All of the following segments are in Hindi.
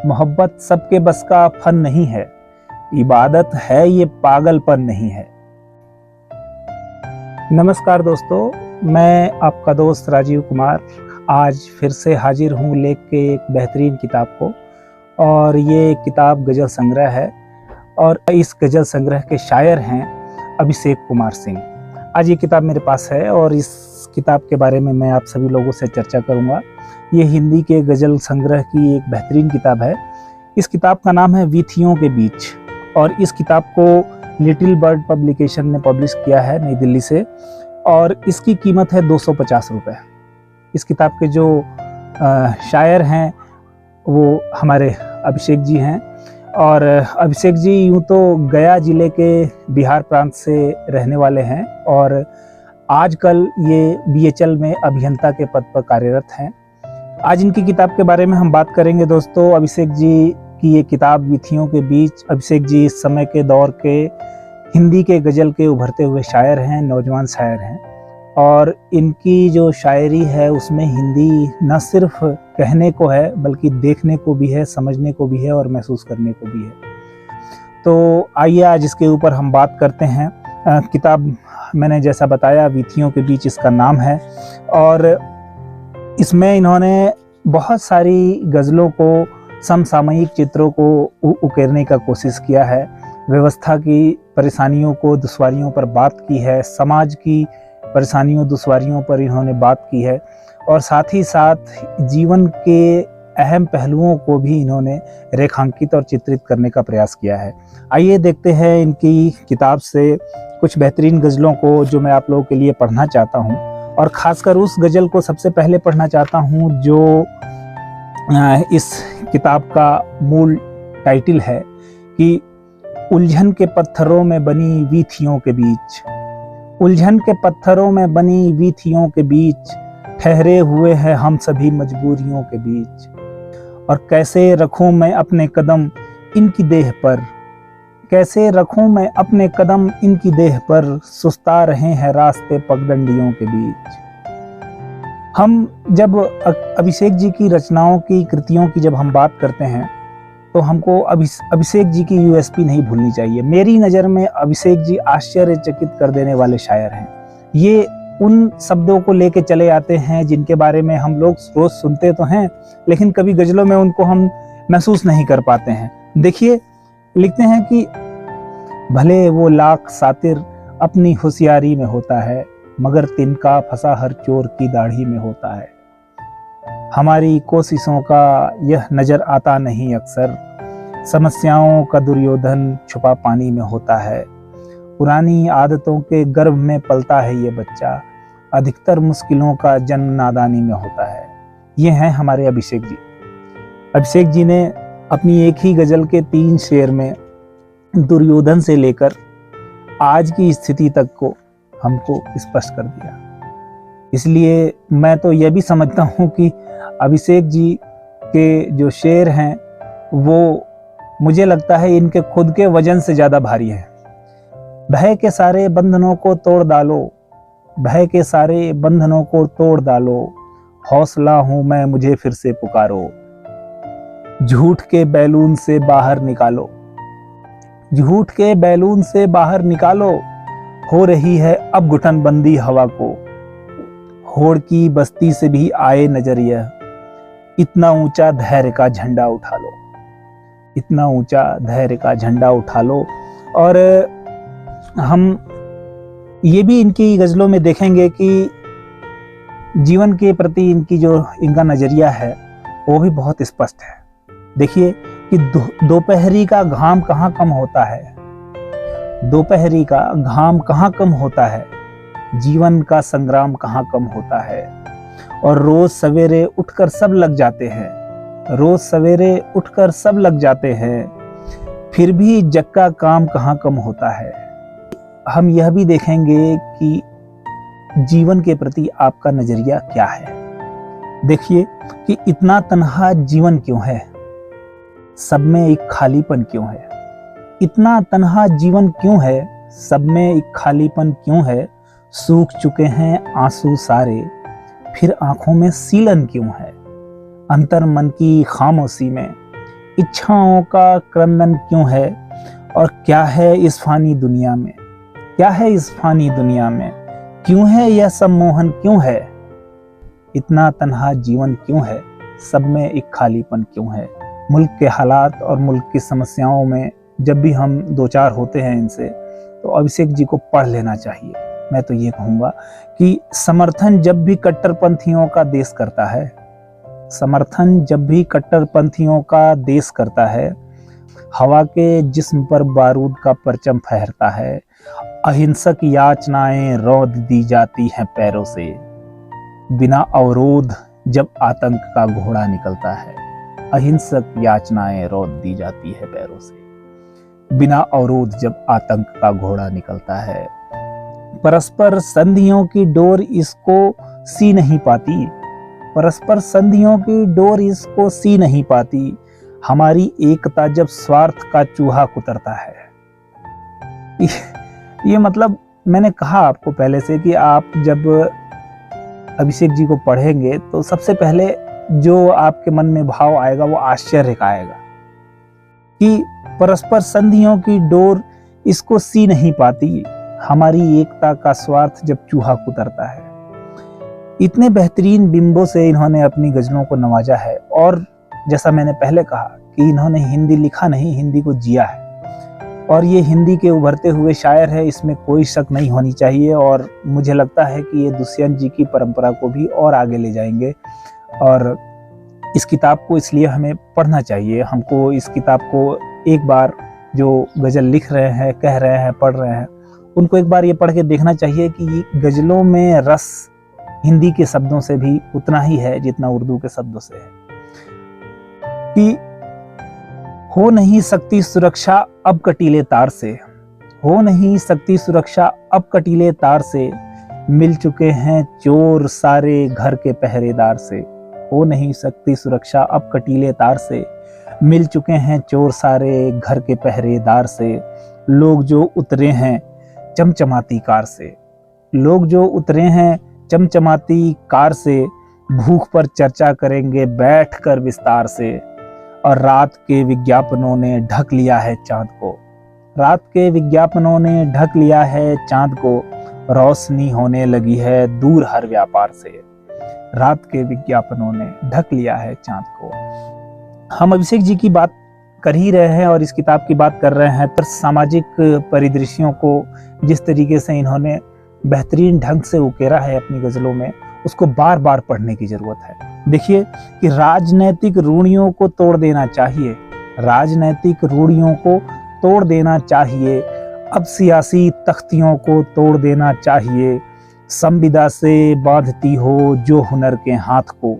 मोहब्बत सबके बस का फन नहीं है, इबादत है ये पागलपन नहीं है। नमस्कार दोस्तों, मैं आपका दोस्त राजीव कुमार आज फिर से हाजिर हूँ लेख के एक बेहतरीन किताब को। और ये किताब गज़ल संग्रह है और इस गज़ल संग्रह के शायर हैं अभिषेक कुमार सिंह। आज ये किताब मेरे पास है और इस किताब के बारे में मैं आप सभी लोगों से चर्चा करूँगा। ये हिंदी के गज़ल संग्रह की एक बेहतरीन किताब है। इस किताब का नाम है वीथियों के बीच और इस किताब को लिटिल बर्ड पब्लिकेशन ने पब्लिश किया है नई दिल्ली से और इसकी कीमत है 250 रुपये। इस किताब के जो शायर हैं वो हमारे अभिषेक जी हैं और अभिषेक जी यूँ तो गया ज़िले के बिहार प्रांत से रहने वाले हैं और आजकल ये BHL में अभियंता के पद पर कार्यरत हैं। आज इनकी किताब के बारे में हम बात करेंगे दोस्तों। अभिषेक जी की ये किताब वीथियों के बीच। अभिषेक जी इस समय के दौर के हिंदी के गज़ल के उभरते हुए शायर हैं, नौजवान शायर हैं और इनकी जो शायरी है उसमें हिंदी न सिर्फ कहने को है बल्कि देखने को भी है, समझने को भी है और महसूस करने को भी है। तो आइए आज इसके ऊपर हम बात करते हैं। किताब मैंने जैसा बताया वीथियों के बीच इसका नाम है और इसमें इन्होंने बहुत सारी गज़लों को, समसामयिक चित्रों को उकेरने का कोशिश किया है। व्यवस्था की परेशानियों को, दुश्वारियों पर बात की है, समाज की परेशानियों, दुश्वारियों पर इन्होंने बात की है और साथ ही साथ जीवन के अहम पहलुओं को भी इन्होंने रेखांकित और चित्रित करने का प्रयास किया है। आइए देखते हैं इनकी किताब से कुछ बेहतरीन गज़लों को जो मैं आप लोगों के लिए पढ़ना चाहता हूँ और ख़ासकर उस गज़ल को सबसे पहले पढ़ना चाहता हूँ जो इस किताब का मूल टाइटल है कि उलझन के पत्थरों में बनी वीथियों के बीच। उलझन के पत्थरों में बनी वीथियों के बीच ठहरे हुए हैं हम सभी मजबूरियों के बीच। और कैसे रखूं मैं अपने कदम इनकी देह पर, कैसे रखूं मैं अपने कदम इनकी देह पर, सुस्ता रहे हैं रास्ते पगडंडियों के बीच। हम जब अभिषेक जी की रचनाओं की, कृतियों की जब हम बात करते हैं तो हमको अभिषेक जी की USP नहीं भूलनी चाहिए। मेरी नज़र में अभिषेक जी आश्चर्यचकित कर देने वाले शायर हैं। ये उन शब्दों को लेके चले आते हैं जिनके बारे में हम लोग रोज सुनते तो हैं लेकिन कभी गज़लों में उनको हम महसूस नहीं कर पाते हैं। देखिए, लिखते हैं कि भले वो लाख सातिर अपनी होशियारी में होता है, मगर तिनका फंसा हर चोर की दाढ़ी में होता है। हमारी कोशिशों का यह नज़र आता नहीं अक्सर, समस्याओं का दुर्योधन छुपा पानी में होता है। पुरानी आदतों के गर्भ में पलता है ये बच्चा, अधिकतर मुश्किलों का जन्म नादानी में होता है। ये हैं हमारे अभिषेक जी। अभिषेक जी ने अपनी एक ही गज़ल के 3 शेर में दुर्योधन से लेकर आज की स्थिति तक को हमको स्पष्ट कर दिया। इसलिए मैं तो यह भी समझता हूँ कि अभिषेक जी के जो शेर हैं वो मुझे लगता है इनके खुद के वजन से ज़्यादा भारी है। भय के सारे बंधनों को तोड़ डालो, भय के सारे बंधनों को तोड़ डालो, हौसला हूँ मैं मुझे फिर से पुकारो। झूठ के बैलून से बाहर निकालो, झूठ के बैलून से बाहर निकालो, हो रही है अब घुटनबंदी हवा को। होड़ की बस्ती से भी आए नजर यह, इतना ऊंचा धैर्य का झंडा उठा लो, इतना ऊंचा धैर्य का झंडा उठा लो। और हम ये भी इनकी गज़लों में देखेंगे कि जीवन के प्रति इनका नज़रिया है वो भी बहुत स्पष्ट है। देखिए कि दोपहरी का घाम कहाँ कम होता है, दोपहरी का घाम कहाँ कम होता है, जीवन का संग्राम कहाँ कम होता है। और रोज सवेरे उठकर सब लग जाते हैं, रोज सवेरे उठकर सब लग जाते हैं, फिर भी जग का काम कहाँ कम होता है। हम यह भी देखेंगे कि जीवन के प्रति आपका नजरिया क्या है। देखिए कि इतना तन्हा जीवन क्यों है, सब में एक खालीपन क्यों है, इतना तन्हा जीवन क्यों है, सब में एक खालीपन क्यों है। सूख चुके हैं आंसू सारे, फिर आंखों में सीलन क्यों है। अंतर मन की खामोशी में इच्छाओं का क्रंदन क्यों है, और क्या है इस फानी दुनिया में, क्या है इस फानी दुनिया में, क्यों है यह सम्मोहन क्यों है, इतना तन्हा जीवन क्यों है, सब में एक खालीपन क्यों है। मुल्क के हालात और मुल्क की समस्याओं में जब भी हम दो चार होते हैं इनसे, तो अभिषेक जी को पढ़ लेना चाहिए। मैं तो ये कहूँगा कि समर्थन जब भी कट्टरपंथियों का देश करता है, समर्थन जब भी कट्टरपंथियों का देश करता है, हवा के जिस्म पर बारूद का परचम फहरता है, अहिंसक याचनाएं रौंद दी जाती हैं पैरों से, बिना अवरोध जब आतंक का घोड़ा निकलता है, अहिंसक याचनाएं रौंद दी जाती है पैरों से, बिना अवरोध जब आतंक का घोड़ा निकलता है। परस्पर संधियों की डोर इसको सी नहीं पाती, परस्पर संधियों की डोर इसको सी नहीं पाती, हमारी एकता जब स्वार्थ का चूहा कुतरता है। ये मतलब मैंने कहा आपको पहले से कि आप जब अभिषेक जी को पढ़ेंगे तो सबसे पहले जो आपके मन में भाव आएगा वो आश्चर्य का आएगा कि परस्पर संधियों की डोर इसको सी नहीं पाती, हमारी एकता का स्वार्थ जब चूहा कुतरता है। इतने बेहतरीन बिंबों से इन्होंने अपनी गजलों को नवाजा है, और जैसा मैंने पहले कहा कि इन्होंने हिंदी लिखा नहीं, हिंदी को जिया है, और ये हिंदी के उभरते हुए शायर है, इसमें कोई शक नहीं होनी चाहिए। और मुझे लगता है कि ये दुष्यंत जी की परंपरा को भी और आगे ले जाएंगे, और इस किताब को इसलिए हमें पढ़ना चाहिए। हमको इस किताब को एक बार जो गज़ल लिख रहे हैं, कह रहे हैं, पढ़ रहे हैं, उनको एक बार ये पढ़ के देखना चाहिए कि गज़लों में रस हिंदी के शब्दों से भी उतना ही है जितना उर्दू के शब्दों से है। कि हो नहीं सकती सुरक्षा अब कटीले तार से, हो नहीं सकती सुरक्षा अब कटीले तार से, मिल चुके हैं चोर सारे घर के पहरेदार से, हो नहीं सकती सुरक्षा अब कटीले तार से, मिल चुके हैं चोर सारे घर के पहरेदार से, लोग जो उतरे हैं चमचमाती कार से, लोग जो उतरे हैं चमचमाती कार से, भूख पर चर्चा करेंगे बैठकर विस्तार से, और रात के विज्ञापनों ने ढक लिया है चांद को, रात के विज्ञापनों ने ढक लिया है चांद को, रोशनी होने लगी है दूर हर व्यापार से, रात के विज्ञापनों ने ढक लिया है चांद को। हम अभिषेक जी की बात कर ही रहे हैं और इस किताब की बात कर रहे हैं, तो सामाजिक परिदृश्यों को जिस तरीके से इन्होंने बेहतरीन ढंग से उकेरा है अपनी गजलों में, उसको बार बार पढ़ने की जरूरत है। देखिए कि राजनैतिक रूढ़ियों को तोड़ देना चाहिए, राजनैतिक रूढ़ियों को तोड़ देना चाहिए, अब सियासी तख्तियों को तोड़ देना चाहिए, संविदा से बांधती हो जो हुनर के हाथ को,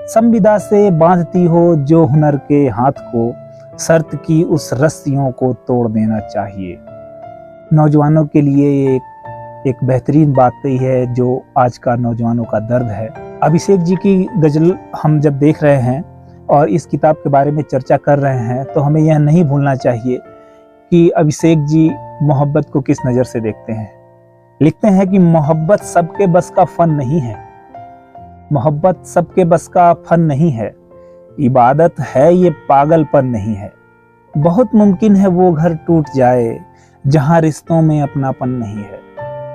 संविदा से बांधती हो जो हुनर के हाथ को, शर्त की उस रस्सियों को तोड़ देना चाहिए। नौजवानों के लिए एक बेहतरीन बात कही है जो आज का नौजवानों का दर्द है। अभिषेक जी की गजल हम जब देख रहे हैं और इस किताब के बारे में चर्चा कर रहे हैं, तो हमें यह नहीं भूलना चाहिए कि अभिषेक जी मोहब्बत को किस नज़र से देखते हैं। लिखते हैं कि मोहब्बत सबके बस का फन नहीं है, मोहब्बत सबके बस का फन नहीं है, इबादत है ये पागलपन नहीं है, बहुत मुमकिन है वो घर टूट जाए जहां रिश्तों में अपनापन नहीं है,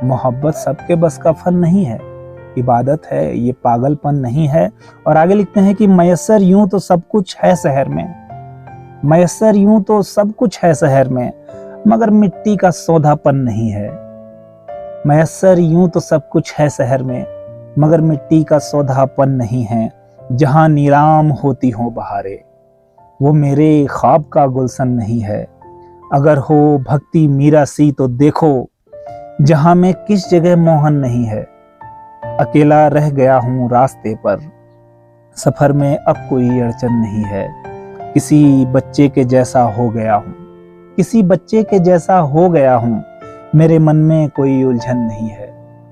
मोहब्बत सबके बस का फन नहीं है, इबादत है ये पागलपन नहीं है। और आगे लिखते हैं कि मयस्सर यूं तो सब कुछ है शहर में, मयस्सर यूं तो सब कुछ है शहर में, मगर मिट्टी का सौधापन नहीं है, मयस्सर यूं तो सब कुछ है शहर में, मगर मिट्टी का सौधापन नहीं है, जहां नीलाम होती हो बहारें वो मेरे ख्वाब का गुलशन नहीं है, अगर हो भक्ति मीरा सी तो देखो जहां में किस जगह मोहन नहीं है, अकेला रह गया हूं रास्ते पर, सफर में अब कोई अड़चन नहीं है, किसी बच्चे के जैसा हो गया हूं, किसी बच्चे के जैसा हो गया हूं, मेरे मन में कोई उलझन नहीं है,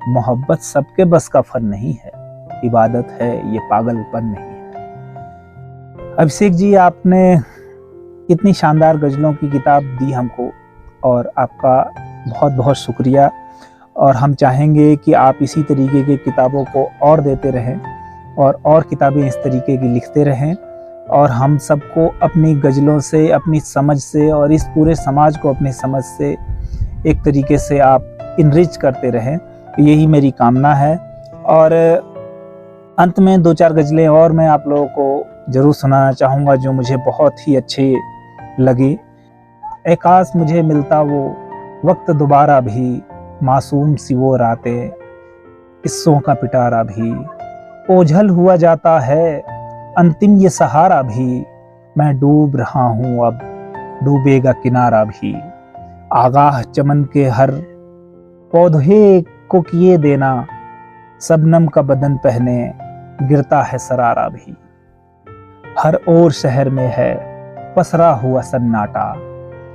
मोहब्बत सबके बस का फन नहीं है, इबादत है ये पागलपन नहीं है। अभिषेक जी, आपने इतनी शानदार गजलों की किताब दी हमको और आपका बहुत बहुत शुक्रिया, और हम चाहेंगे कि आप इसी तरीके की किताबों को और देते रहें और किताबें इस तरीके की लिखते रहें। और हम सबको अपनी गज़लों से, अपनी समझ से और इस पूरे समाज को अपनी समझ से एक तरीके से आप इनरिच करते रहें, यही मेरी कामना है। और अंत में 2-4 गज़लें और मैं आप लोगों को ज़रूर सुनाना चाहूँगा जो मुझे बहुत ही अच्छी लगी। ए काश मुझे मिलता वो वक्त दोबारा भी, मासूम सी वो रातें, किस्सों का पिटारा भी, ओझल हुआ जाता है अंतिम ये सहारा भी, मैं डूब रहा हूँ अब डूबेगा किनारा भी। आगाह चमन के हर पौधे को किए देना, शबनम का बदन पहने गिरता है सरारा भी। हर ओर शहर में है पसरा हुआ सन्नाटा,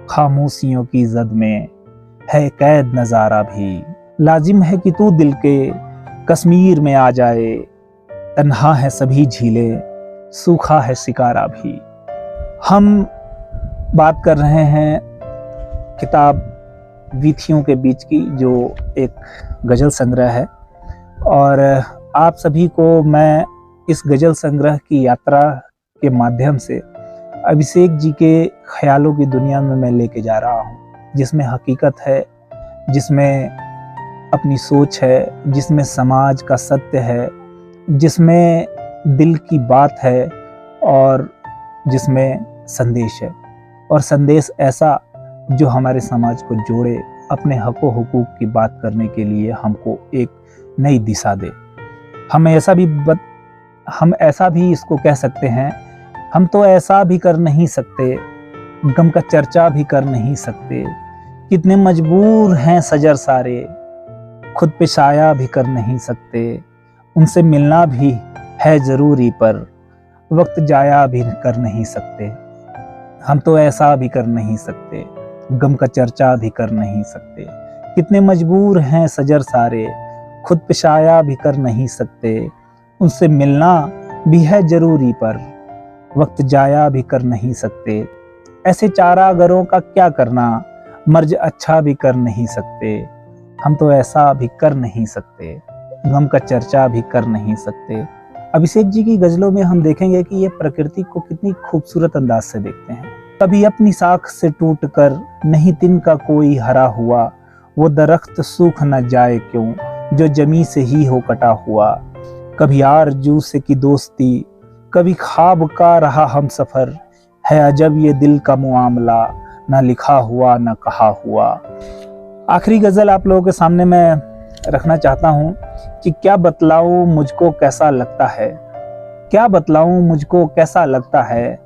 खामोशियों की जद में है कैद नजारा भी। लाजिम है कि तू दिल के कश्मीर में आ जाए, तन्हा है सभी झीलें, सूखा है शिकारा भी। हम बात कर रहे हैं किताब वीथियों के बीच की, जो एक गज़ल संग्रह है। और आप सभी को मैं इस गज़ल संग्रह की यात्रा के माध्यम से अभिषेक जी के ख्यालों की दुनिया में मैं लेके जा रहा हूँ, जिसमें हकीकत है, जिसमें अपनी सोच है, जिसमें समाज का सत्य है, जिसमें दिल की बात है और जिसमें संदेश है। और संदेश ऐसा जो हमारे समाज को जोड़े, अपने हक़ व हुकूक की बात करने के लिए हमको एक नई दिशा दे। हम ऐसा भी इसको कह सकते हैं, हम तो ऐसा भी कर नहीं सकते, गम का चर्चा भी कर नहीं सकते, कितने मजबूर हैं सजर सारे, खुद पे साया भी कर नहीं सकते, उनसे मिलना भी है ज़रूरी पर वक्त जाया भी कर नहीं सकते। हम तो ऐसा भी कर नहीं सकते, गम का चर्चा भी कर नहीं सकते, कितने मजबूर हैं सजर सारे, खुद पे साया भी कर नहीं सकते, उनसे मिलना भी है ज़रूरी पर वक्त जाया भी कर नहीं सकते। ऐसे चारागरों का क्या करना, मर्ज अच्छा भी कर नहीं सकते, हम तो ऐसा भी कर नहीं सकते, गम का चर्चा भी कर नहीं सकते। अभिषेक जी की गज़लों में हम देखेंगे कि ये प्रकृति को कितनी खूबसूरत अंदाज से देखते हैं। कभी अपनी साख से टूट कर नहीं तिनका कोई हरा हुआ, वो दरख्त सूख न जाए क्यों जो जमी से ही हो कटा हुआ। कभी आरज़ू से की दोस्ती, कभी ख्वाब का रहा हम सफ़र, है अजब ये दिल का मुआमला, ना लिखा हुआ ना कहा हुआ। आखिरी गज़ल आप लोगों के सामने मैं रखना चाहता हूँ कि क्या बतलाऊँ मुझको कैसा लगता है, क्या बतलाऊँ मुझको कैसा लगता है,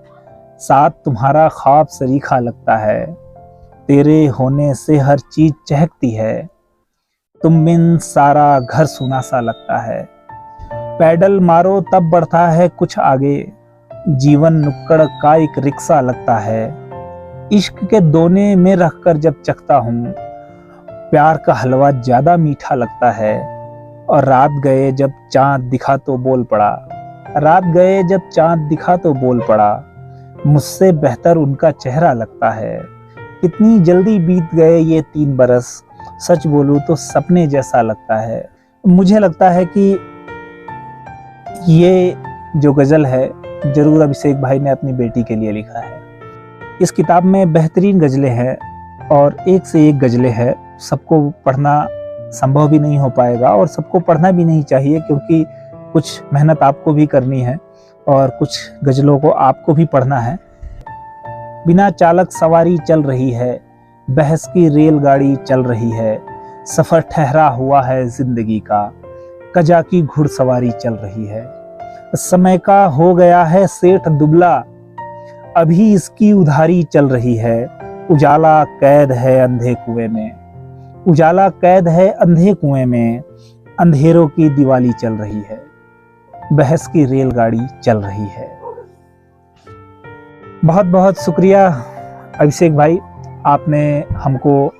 साथ तुम्हारा ख्वाब सरीखा लगता है, तेरे होने से हर चीज़ चहकती है, तुम बिन सारा घर सुना सा लगता है। पैडल मारो तब बढ़ता है कुछ आगे, जीवन नुक्कड़ का एक रिक्शा लगता है। इश्क के दोने में रखकर जब चखता हूँ, प्यार का हलवा ज़्यादा मीठा लगता है। और रात गए जब चाँद दिखा तो बोल पड़ा, रात गए जब चाँद दिखा तो बोल पड़ा, मुझसे बेहतर उनका चेहरा लगता है। कितनी जल्दी बीत गए ये 3 बरस, सच बोलूँ तो सपने जैसा लगता है। मुझे लगता है कि ये जो गज़ल है ज़रूर अभिषेक भाई ने अपनी बेटी के लिए लिखा है। इस किताब में बेहतरीन गज़लें हैं और एक से एक गज़लें हैं। सबको पढ़ना संभव भी नहीं हो पाएगा और सबको पढ़ना भी नहीं चाहिए, क्योंकि कुछ मेहनत आपको भी करनी है और कुछ गज़लों को आपको भी पढ़ना है। बिना चालक सवारी चल रही है, बहस की रेलगाड़ी चल रही है, सफ़र ठहरा हुआ है ज़िंदगी का, कजा की घुड़सवारी चल रही है। समय का हो गया है सेठ दुबला, अभी इसकी उधारी चल रही है। उजाला कैद है अंधे कुएं में, उजाला कैद है अंधे कुएं में, अंधेरों की दिवाली चल रही है, बहस की रेलगाड़ी चल रही है। बहुत बहुत शुक्रिया अभिषेक भाई, आपने हमको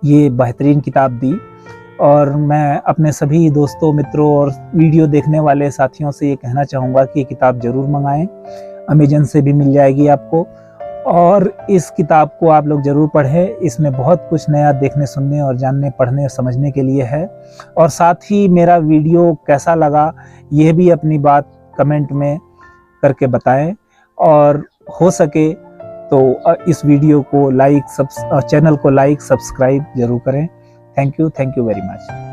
ये बेहतरीन किताब दी। और मैं अपने सभी दोस्तों, मित्रों और वीडियो देखने वाले साथियों से ये कहना चाहूँगा कि ये किताब ज़रूर मंगाएं, अमेजन से भी मिल जाएगी आपको। और इस किताब को आप लोग ज़रूर पढ़ें, इसमें बहुत कुछ नया देखने, सुनने और जानने, पढ़ने और समझने के लिए है। और साथ ही मेरा वीडियो कैसा लगा यह भी अपनी बात कमेंट में करके बताएं। और हो सके तो इस वीडियो को लाइक चैनल को लाइक सब्सक्राइब जरूर करें। Thank you very much.